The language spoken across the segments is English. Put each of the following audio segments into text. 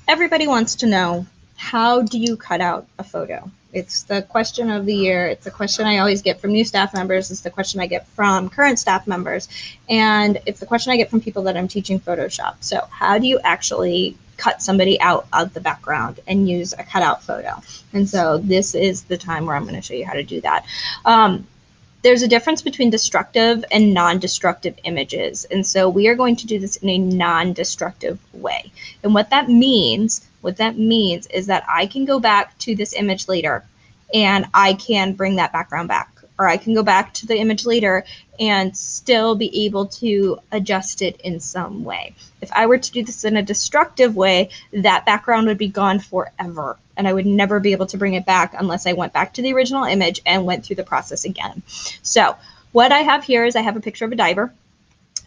Everybody wants to know, how do you cut out a photo? It's the question of the year. It's the question I always get from new staff members. It's the question I get from current staff members. And it's the question I get from people that I'm teaching Photoshop. So how do you actually cut somebody out of the background and use a cutout photo? And so this is the time where I'm going to show you how to do that. There's a difference between destructive and non-destructive images. And so we are going to do this in a non-destructive way. And what that means is that I can go back to this image later and I can bring that background back. Or I can go back to the image later and still be able to adjust it in some way. If I were to do this in a destructive way, that background would be gone forever, and I would never be able to bring it back unless I went back to the original image and went through the process again. So what I have here is I have a picture of a diver,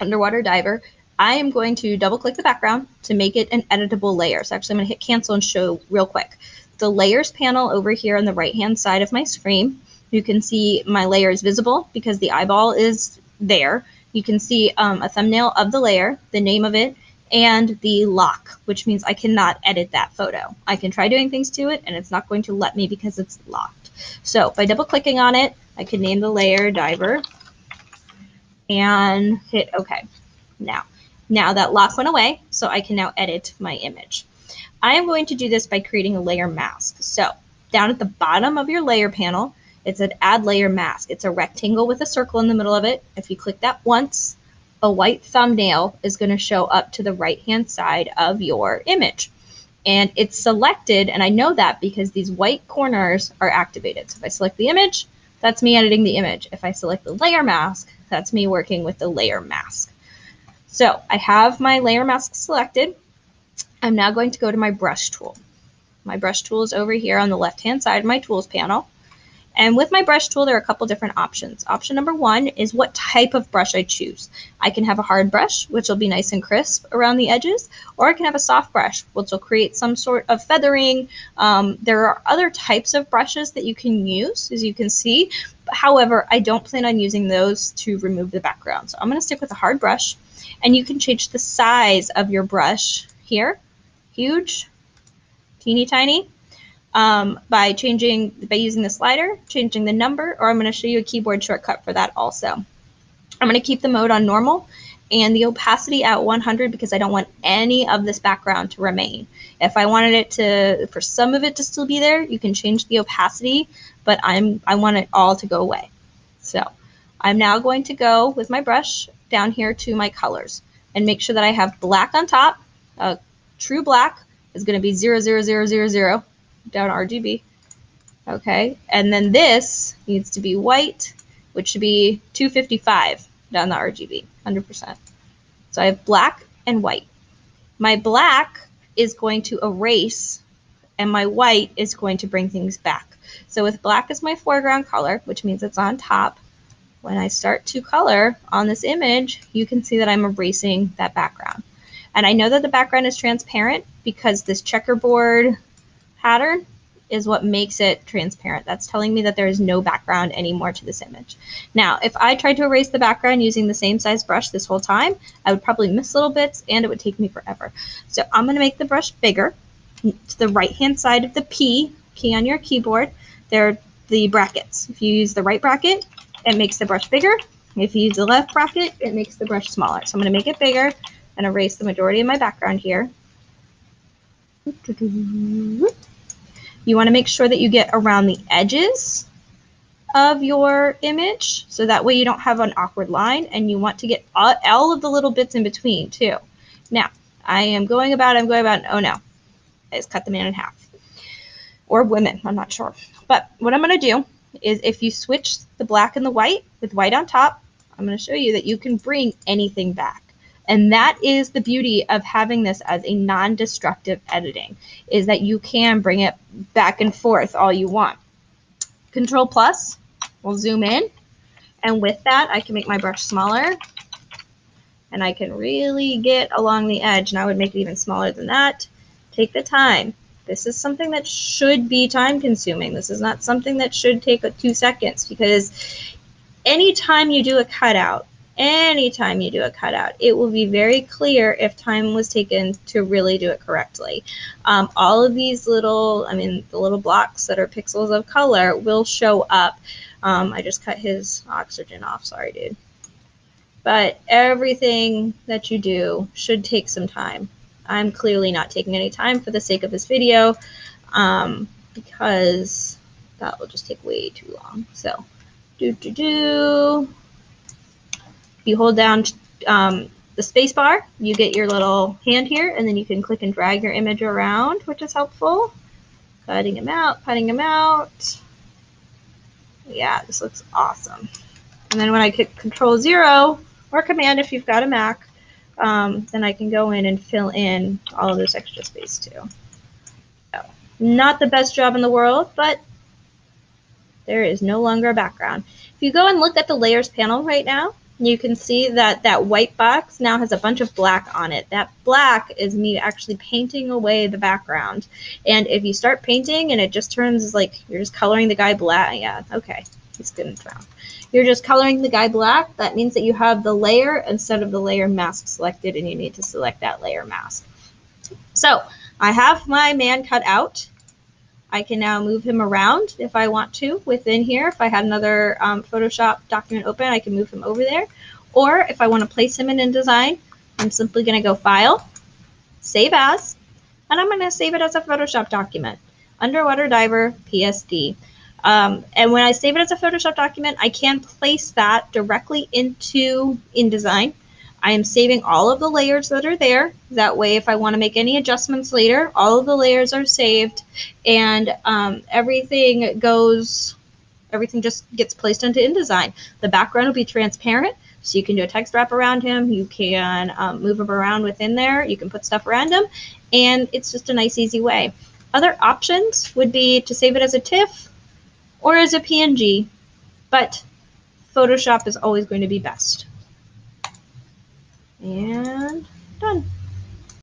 underwater diver. I am going to double click the background to make it an editable layer. So actually I'm going to hit cancel and show real quick. The layers panel over here on the right hand side of my screen, you can see my layer is visible because the eyeball is there. You can see a thumbnail of the layer, the name of it, and the lock, which means I cannot edit that photo. I can try doing things to it and it's not going to let me because it's locked. So by double clicking on it, I can name the layer diver and hit OK. Now that lock went away, so I can now edit my image. I am going to do this by creating a layer mask. So down at the bottom of your layer panel, it said add layer mask. It's a rectangle with a circle in the middle of it. If you click that once, a white thumbnail is going to show up to the right-hand side of your image. And it's selected, and I know that because these white corners are activated. So if I select the image, that's me editing the image. If I select the layer mask, that's me working with the layer mask. So I have my layer mask selected. I'm now going to go to my brush tool. My brush tool is over here on the left-hand side of my tools panel. And with my brush tool, there are a couple different options. Option number one is what type of brush I choose. I can have a hard brush, which will be nice and crisp around the edges, or I can have a soft brush, which will create some sort of feathering. There are other types of brushes that you can use, as you can see. However, I don't plan on using those to remove the background. So I'm going to stick with a hard brush, and you can change the size of your brush here. Huge, teeny tiny. By using the slider, changing the number, or I'm going to show you a keyboard shortcut for that also. I'm going to keep the mode on normal and the opacity at 100 because I don't want any of this background to remain. If I wanted it to, for some of it to still be there, you can change the opacity, but I want it all to go away. So I'm now going to go with my brush down here to my colors and make sure that I have black on top. True black is going to be 00000. Down RGB. Okay, and then this needs to be white, which should be 255 down the RGB, 100%. So I have black and white. My black is going to erase, and my white is going to bring things back. So with black as my foreground color, which means it's on top, when I start to color on this image, you can see that I'm erasing that background. And I know that the background is transparent because this checkerboard pattern is what makes it transparent. That's telling me that there is no background anymore to this image. Now, if I tried to erase the background using the same size brush this whole time, I would probably miss little bits and it would take me forever. So I'm going to make the brush bigger. To the right-hand side of the P key on your keyboard, there are the brackets. If you use the right bracket, it makes the brush bigger. If you use the left bracket, it makes the brush smaller. So I'm going to make it bigger and erase the majority of my background here. You want to make sure that you get around the edges of your image so that way you don't have an awkward line, and you want to get all of the little bits in between too. Now, I'm going about, oh no, I just cut the man in half. Or women, I'm not sure. But what I'm going to do is if you switch the black and the white with white on top, I'm going to show you that you can bring anything back. And that is the beauty of having this as a non-destructive editing, is that you can bring it back and forth all you want. Control plus will zoom in, and with that I can make my brush smaller, and I can really get along the edge, and I would make it even smaller than that. Take the time. This is something that should be time consuming. This is not something that should take 2 seconds, because anytime you do a cutout, anytime you do a cutout, it will be very clear if time was taken to really do it correctly. All of these little, the little blocks that are pixels of color will show up. I just cut his oxygen off, sorry dude. But everything that you do should take some time. I'm clearly not taking any time for the sake of this video, because that will just take way too long. So, if you hold down the space bar, you get your little hand here, and then you can click and drag your image around, which is helpful. Cutting him out, cutting him out. Yeah, this looks awesome. And then when I hit Control-0, or Command if you've got a Mac, then I can go in and fill in all of this extra space too. So, not the best job in the world, but there is no longer a background. If you go and look at the layers panel right now, you can see that that white box now has a bunch of black on it. That black is me actually painting away the background. And if you start painting and it just turns like you're just coloring the guy black, yeah, okay, he's good and found. You're just coloring the guy black, that means that you have the layer instead of the layer mask selected, and you need to select that layer mask. So I have my man cut out. I can now move him around if I want to within here. If I had another Photoshop document open, I can move him over there. Or if I want to place him in InDesign, I'm simply going to go File, Save As, and I'm going to save it as a Photoshop document, Underwater Diver PSD. And when I save it as a Photoshop document, I can place that directly into InDesign. I am saving all of the layers that are there. That way, if I want to make any adjustments later, all of the layers are saved, and everything just gets placed into InDesign. The background will be transparent, so you can do a text wrap around him. You can move him around within there. You can put stuff around him, and it's just a nice, easy way. Other options would be to save it as a TIFF or as a PNG, but Photoshop is always going to be best. And done.